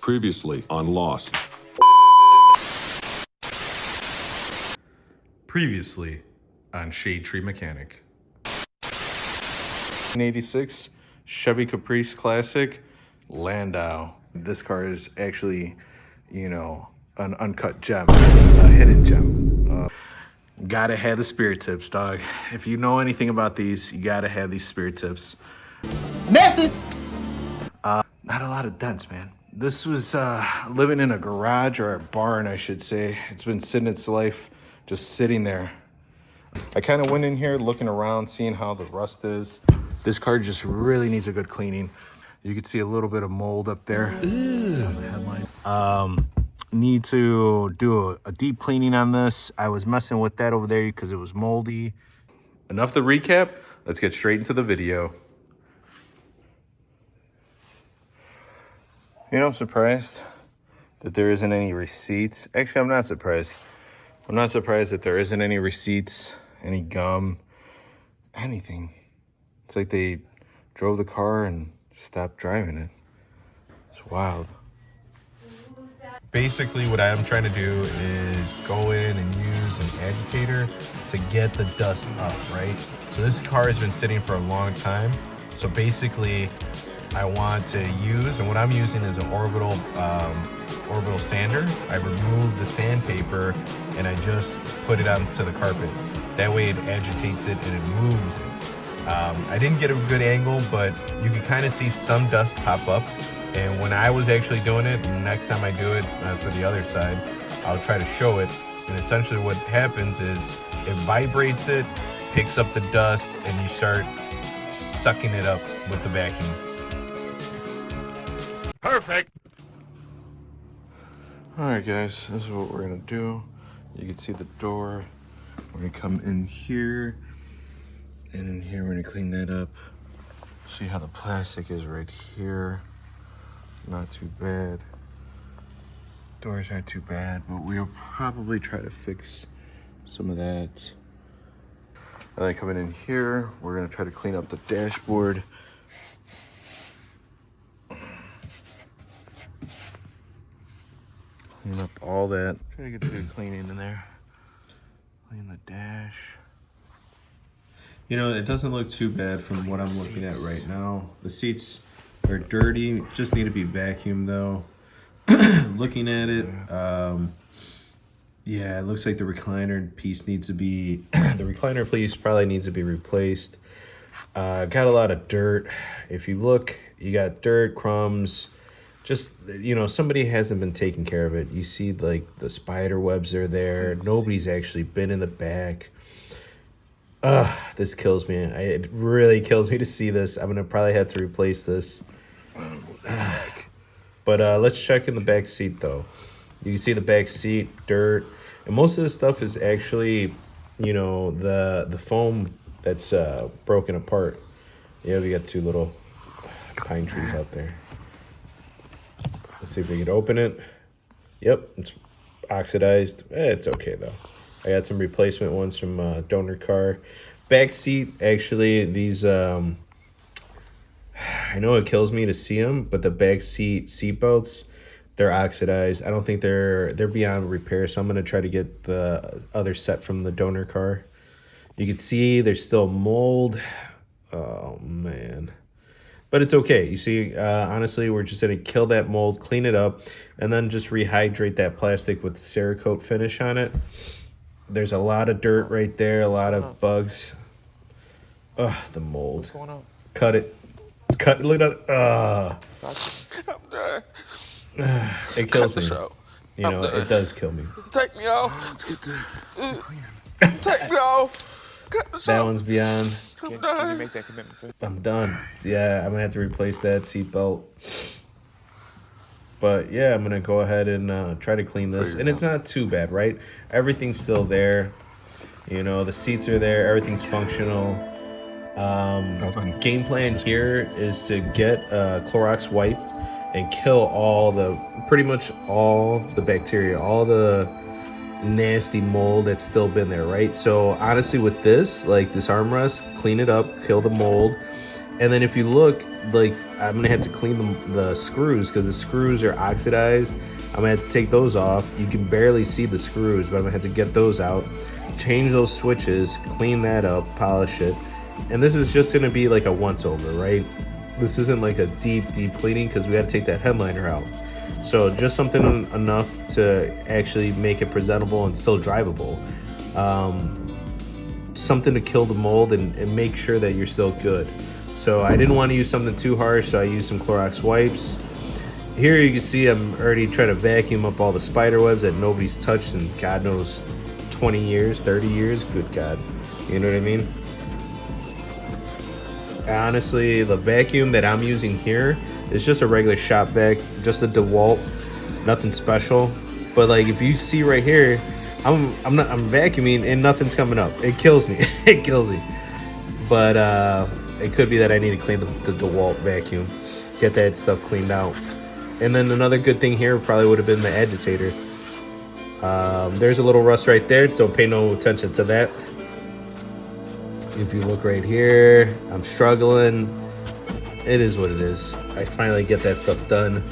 Previously on Lost. Previously on Shade Tree Mechanic. 1986 Chevy Caprice Classic Landau. This car is actually, you know, an uncut gem, a hidden gem. Gotta have the spirit tips, dog. If you know anything about these, you gotta have these spirit tips. Message! Not a lot of dents, man. This was living in a garage or a barn, I should say. It's been sitting its life, just sitting there. I kind of went in here looking around, seeing how the rust is. This car just really needs a good cleaning. You can see a little bit of mold up there on the headline. Need to do a deep cleaning on this. I was messing with that over there because it was moldy. Enough the recap. Let's get straight into the video. You know, I'm surprised that there isn't any receipts. Actually, I'm not surprised. I'm not surprised that there isn't any receipts, any gum, anything. It's like they drove the car and stopped driving it. It's wild. Basically, what I'm trying to do is go in and use an agitator to get the dust up, right? So this car has been sitting for a long time. So basically, I want to use, and what I'm using is an orbital sander. I remove the sandpaper and I just put it onto the carpet. That way it agitates it and it moves it. I didn't get a good angle, but you can kind of see some dust pop up. And when I was actually doing it, next time I do it for the other side, I'll try to show it. And essentially what happens is it vibrates it, picks up the dust, and you start sucking it up with the vacuum. Perfect. All right, guys, this is what we're gonna do. You can see the door. We're gonna come in here, and in here we're gonna clean that up. See how the plastic is right here. Not too bad. Doors aren't too bad, but we'll probably try to fix some of that. And then coming in here, we're gonna try to clean up the dashboard. Clean up all that. Try to get a good cleaning in there. Clean the dash. You know, it doesn't look too bad from what I'm looking at right now. The seats are dirty, just need to be vacuumed though. Looking at it, yeah, it looks like the recliner piece needs to be, the recliner piece probably needs to be replaced. Got a lot of dirt. If you look, you got dirt, crumbs. Just, you know, somebody hasn't been taking care of it. You see, like, the spider webs are there. Nobody's actually been in the back. This kills me. It really kills me to see this. I'm going to probably have to replace this. But let's check in the back seat, though. You can see the back seat, dirt. And most of this stuff is actually, you know, the foam that's broken apart. Yeah, we got two little pine trees out there. Let's see if we can open it. Yep, it's oxidized. It's okay though. I got some replacement ones from donor car. Back seat, actually, these, I know it kills me to see them, but the back seat belts, they're oxidized. I don't think they're beyond repair, so I'm gonna try to get the other set from the donor car. You can see there's still mold. Oh man. But it's okay. You see, honestly, we're just going to kill that mold, clean it up, and then just rehydrate that plastic with Cerakote finish on it. There's a lot of dirt right there, a lot of bugs. Ugh, the mold. What's going on? Cut it. Cut it. Look at that. I'm done. It kills me. Show. You know, it does kill me. Take me off. Let's get to cleaning. Take me off. Cut the show. That one's beyond. Can you make that commitment? I'm done. Yeah, I'm going to have to replace that seatbelt. But yeah, I'm going to go ahead and try to clean this. And it's not too bad, right? Everything's still there. You know, the seats are there. Everything's functional. Game plan here is to get a Clorox wipe and kill pretty much all the bacteria, all the nasty mold that's still been there, right? So honestly, with this, like this armrest, clean it up, kill the mold. And then if you look, like, I'm gonna have to clean the screws because the screws are oxidized. I'm gonna have to take those off. You can barely see the screws, but I'm gonna have to get those out, change those switches, clean that up, polish it. And this is just gonna be like a once over, right? This isn't like a deep cleaning because we gotta take that headliner out. So just something enough to actually make it presentable and still drivable. Something to kill the mold and make sure that you're still good. So I didn't want to use something too harsh, so I used some Clorox wipes. Here you can see I'm already trying to vacuum up all the spider webs that nobody's touched in God knows 20 years, 30 years, good God. You know what I mean? Honestly, the vacuum that I'm using here is just a regular shop vac, just a DeWalt, nothing special. But like if you see right here, I'm vacuuming and nothing's coming up. It kills me. It kills me. But it could be that I need to clean the DeWalt vacuum, get that stuff cleaned out. And then another good thing here probably would have been the agitator. There's a little rust right there. Don't pay no attention to that. If you look right here, I'm struggling. It is what it is. I finally get that stuff done.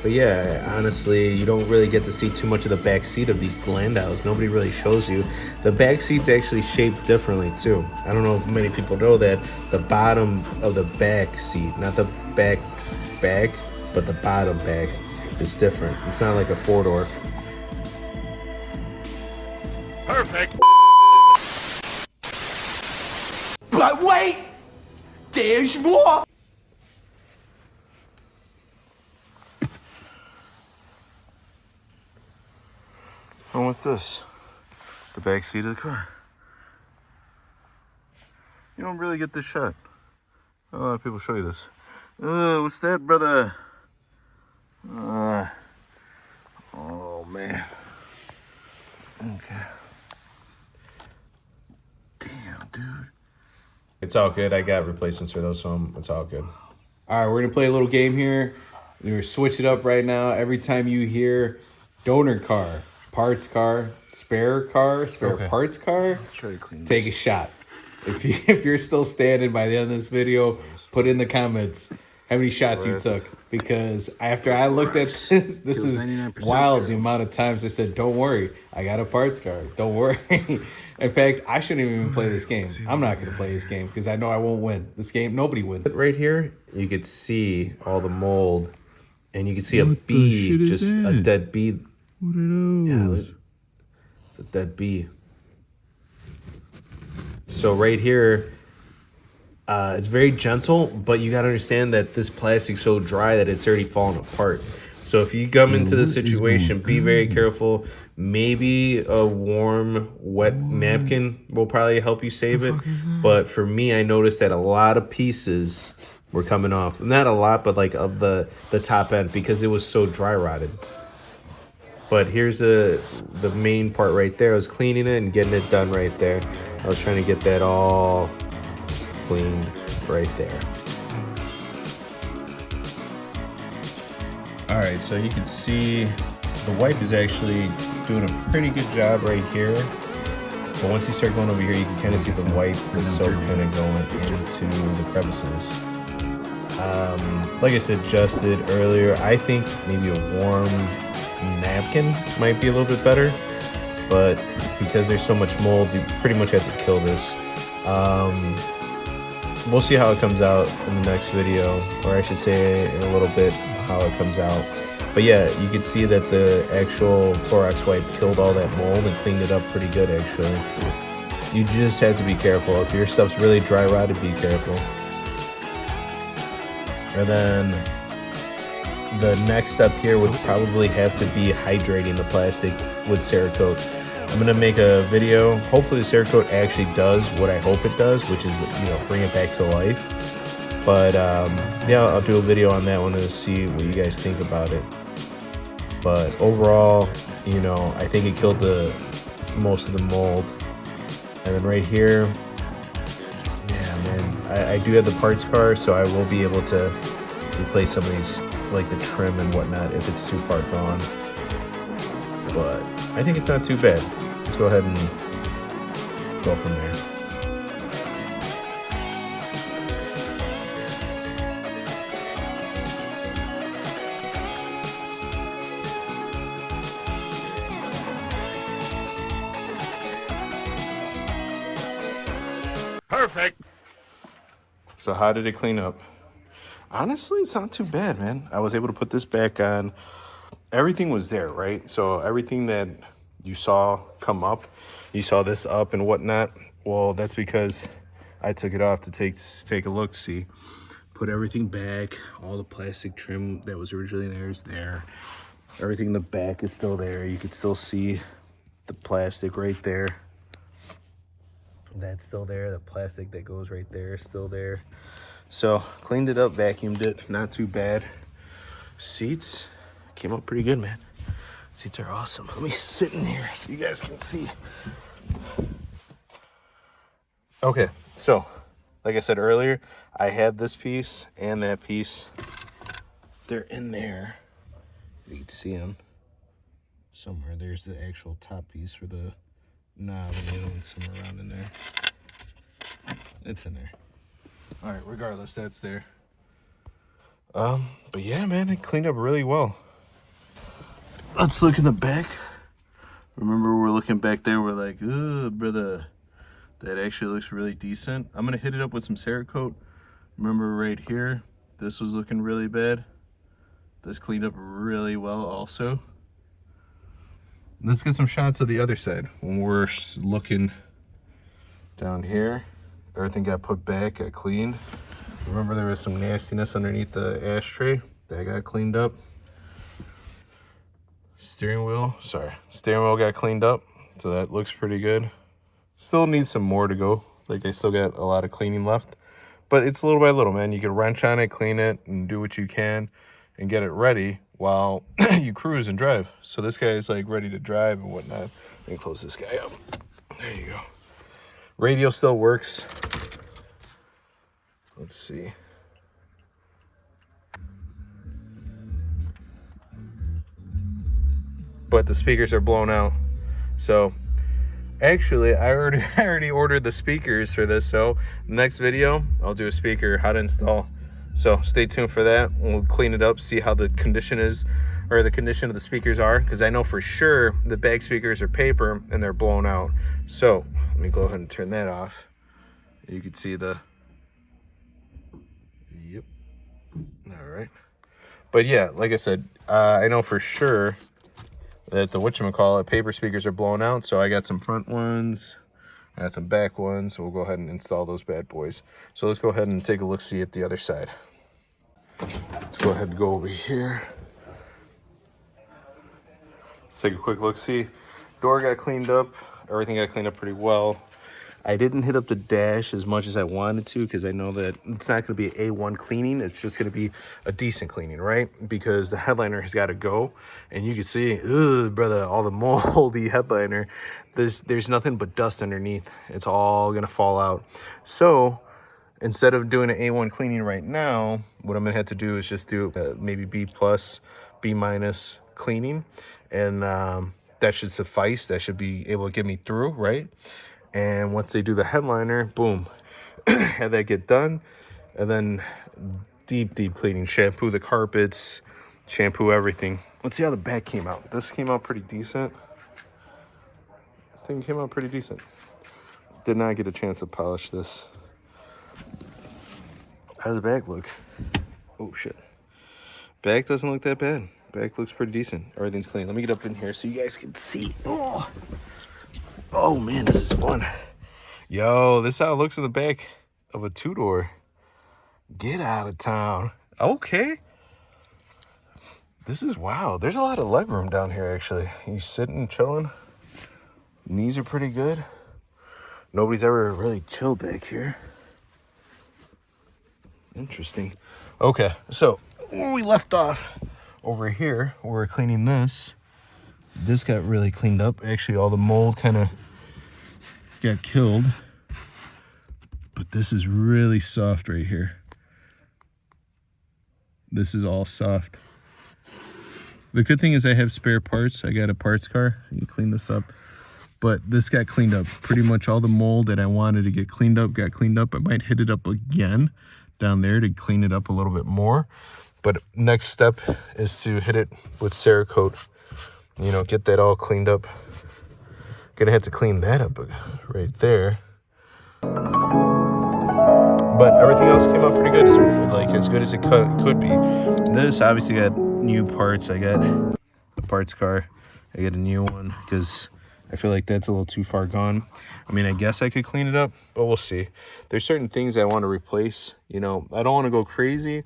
But yeah, honestly, you don't really get to see too much of the back seat of these Landaus. Nobody really shows you. The back seat's actually shaped differently too. I don't know if many people know that the bottom of the back seat, not the back, but the bottom back is different. It's not like a four-door. Perfect. But wait, there's more. And what's this? The back seat of the car. You don't really get this shot. A lot of people show you this. What's that, brother? Oh man. Okay. Damn, dude. It's all good. I got replacements for those, so it's all good. All right, we're gonna play a little game here. We're gonna switch it up right now. Every time you hear donor car, parts car, spare parts car, Try to clean take a shot. If you're still standing by the end of this video, put in the comments how many shots you took. Because after I looked at this is 99% wild the amount of times I said, don't worry, I got a parts car. Don't worry. In fact, I shouldn't even play this game. I'm not going to play this game because I know I won't win. This game, nobody wins. Right here, you could see all the mold. And you can see a bee, just a dead bee. What are those? Yeah, it's a dead bee. So right here, it's very gentle, but you gotta understand that this plastic's so dry that it's already falling apart. So if you come into the situation, be very careful. Maybe a warm, wet napkin will probably help you save it. But for me, I noticed that a lot of pieces were coming off. Not a lot, but like of the top end because it was so dry rotted. But here's the main part right there. I was cleaning it and getting it done right there. I was trying to get that all cleaned right there. All right, so you can see the wipe is actually doing a pretty good job right here. But once you start going over here, you can kind of see the wipe, the soap kind of going into the crevices. Like I suggested earlier, I think maybe a warm napkin might be a little bit better, but because there's so much mold, you pretty much have to kill this. We'll see how it comes out in the next video, or I should say in a little bit how it comes out. But yeah, you can see that the actual Clorox wipe killed all that mold and cleaned it up pretty good actually. You just have to be careful. If your stuff's really dry rotted, be careful. And then the next step here would probably have to be hydrating the plastic with Cerakote. I'm gonna make a video. Hopefully the Cerakote actually does what I hope it does, which is, you know, bring it back to life. But yeah, I'll do a video on that one to see what you guys think about it. But overall, you know, I think it killed the most of the mold. And then right here, yeah, man, I do have the parts car, so I will be able to replace some of these, like the trim and whatnot, if it's too far gone. But I think it's not too bad. Let's go ahead and go from there. Perfect. So how did it clean up? Honestly, it's not too bad, man. I was able to put this back on. Everything was there, right? So everything that you saw come up, you saw this up and whatnot. Well, that's because I took it off to take a look, see. Put everything back. All the plastic trim that was originally there is there. Everything in the back is still there. You can still see the plastic right there. That's still there. The plastic that goes right there is still there. So cleaned it up, vacuumed it, not too bad. Seats came up pretty good, man. Seats are awesome. Let me sit in here so you guys can see. Okay, so like I said earlier, I have this piece and that piece. They're in there. You can see them somewhere. There's the actual top piece for the knob, and the other one's somewhere around in there. It's in there. All right, regardless, that's there. But yeah, man, it cleaned up really well. Let's look in the back. Remember, we're looking back there, we're like, ugh, brother, that actually looks really decent. I'm gonna hit it up with some Cerakote. Remember right here, this was looking really bad. This cleaned up really well also. Let's get some shots of the other side. When we're looking down here, everything got put back, got cleaned. Remember there was some nastiness underneath the ashtray. That got cleaned up. Steering wheel got cleaned up. So that looks pretty good. Still needs some more to go. Like I still got a lot of cleaning left. But it's little by little, man. You can wrench on it, clean it, and do what you can and get it ready while you cruise and drive. So this guy is like ready to drive and whatnot. Let me close this guy up. There you go. Radio still works. Let's see. But the speakers are blown out. So actually, I already ordered the speakers for this. So next video, I'll do a speaker, how to install. So stay tuned for that. We'll clean it up, see how the condition is, or the condition of the speakers are, because I know for sure the back speakers are paper and they're blown out. So let me go ahead and turn that off. You can see the, yep. All right. But yeah, like I said, I know for sure that the whatchamacallit paper speakers are blown out. So I got some front ones, I got some back ones. So we'll go ahead and install those bad boys. So let's go ahead and take a look-see at the other side. Let's go ahead and go over here. Let's take a quick look-see. Door got cleaned up. Everything got cleaned up pretty well. I didn't hit up the dash as much as I wanted to because I know that it's not going to be an A1 cleaning. It's just going to be a decent cleaning, right? Because the headliner has got to go. And you can see, ugh, brother, all the moldy headliner. There's nothing but dust underneath. It's all going to fall out. So instead of doing an A1 cleaning right now, what I'm going to have to do is just do maybe B+, B- cleaning. And that should suffice. That should be able to get me through, right? And once they do the headliner, boom, have that get done. And then deep cleaning, shampoo the carpets, shampoo everything. Let's see how the back came out. This came out pretty decent. I think it came out pretty decent. Did not get a chance to polish this. How does the back look? Oh, shit. Back doesn't look that bad. Back looks pretty decent. Everything's clean. Let me get up in here so you guys can see. Oh man, this is fun. Yo, this is how it looks in the back of a two-door. Get out of town. Okay. This is wow. There's a lot of legroom down here, actually. You sitting, chilling. Knees are pretty good. Nobody's ever really chilled back here. Interesting. Okay, so where we left off over here, where we're cleaning this got really cleaned up. Actually, all the mold kind of got killed. But this is really soft right here. This is all soft. The good thing is I have spare parts. I got a parts car. You can clean this up. But this got cleaned up. Pretty much all the mold that I wanted to get cleaned up got cleaned up. I might hit it up again down there to clean it up a little bit more. But next step is to hit it with Cerakote. You know, get that all cleaned up. Gonna have to clean that up right there. but everything else came out pretty good. It's like as good as it could be. This obviously got new parts. I got a parts car. I got a new one because I feel like that's a little too far gone. I mean, I guess I could clean it up, but we'll see. There's certain things I want to replace. You know, I don't want to go crazy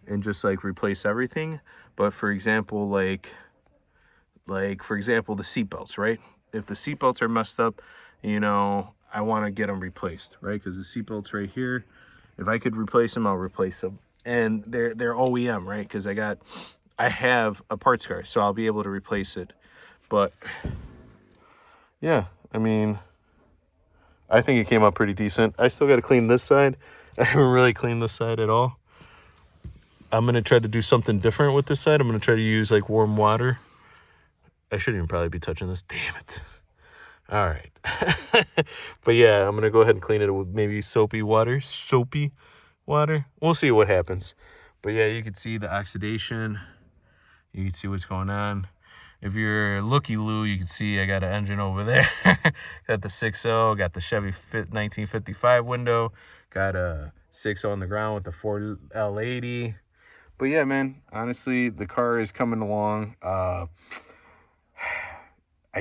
and just like replace everything. But for example, like for example, the seat belts, right? If the seat belts are messed up, you know, I want to get them replaced, right? Because the seat belts right here, if I could replace them, I'll replace them. And they're OEM, right? Because I have a parts car, so I'll be able to replace it. But yeah, I mean, I think it came out pretty decent. I still got to clean this side. I haven't really cleaned this side at all. I'm going to try to do something different with this side. I'm going to try to use like warm water. I shouldn't even probably be touching this. Damn it. All right. But yeah, I'm going to go ahead and clean it with maybe soapy water. We'll see what happens. But yeah, you can see the oxidation. You can see what's going on. If you're looky-loo, you can see I got an engine over there. Got the 6.0, got the Chevy 1955 window. Got a 6.0 on the ground with the Ford L80. But yeah, man, honestly, the car is coming along. I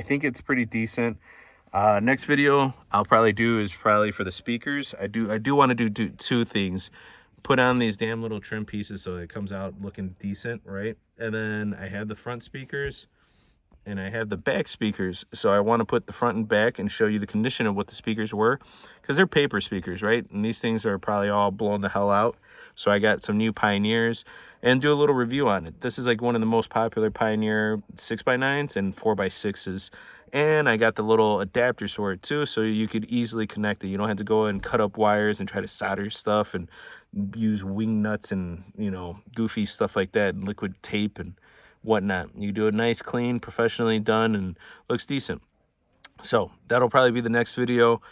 think it's pretty decent. Next video I'll probably do is probably for the speakers. I do want to do two things. Put on these damn little trim pieces so it comes out looking decent, right? And then I have the front speakers and I have the back speakers. So I want to put the front and back and show you the condition of what the speakers were, because they're paper speakers, right? And these things are probably all blown the hell out. So I got some new Pioneers and do a little review on it. This is like one of the most popular Pioneer 6x9s and 4x6s. And I got the little adapters for it too, so you could easily connect it. You don't have to go and cut up wires and try to solder stuff and use wing nuts and, you know, goofy stuff like that, liquid tape and whatnot. You do it nice, clean, professionally done, and looks decent. So that'll probably be the next video.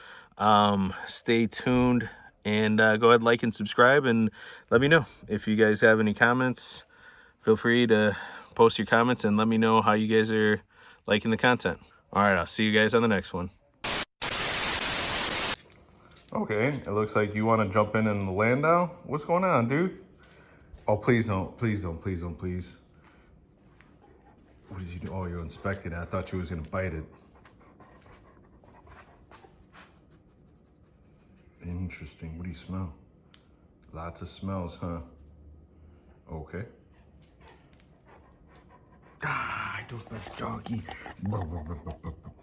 Stay tuned and go ahead, like and subscribe, and let me know if you guys have any comments. Feel free to post your comments and let me know how you guys are liking the content. All right, I'll see you guys on the next one. Okay, it looks like you want to jump in the Landau. What's going on, dude? Oh, please don't, please don't, please don't, please. What is he doing? Oh, you're inspecting it. I thought you was gonna bite it. Interesting. What do you smell? Lots of smells, huh? Okay. Ah, I do best doggy.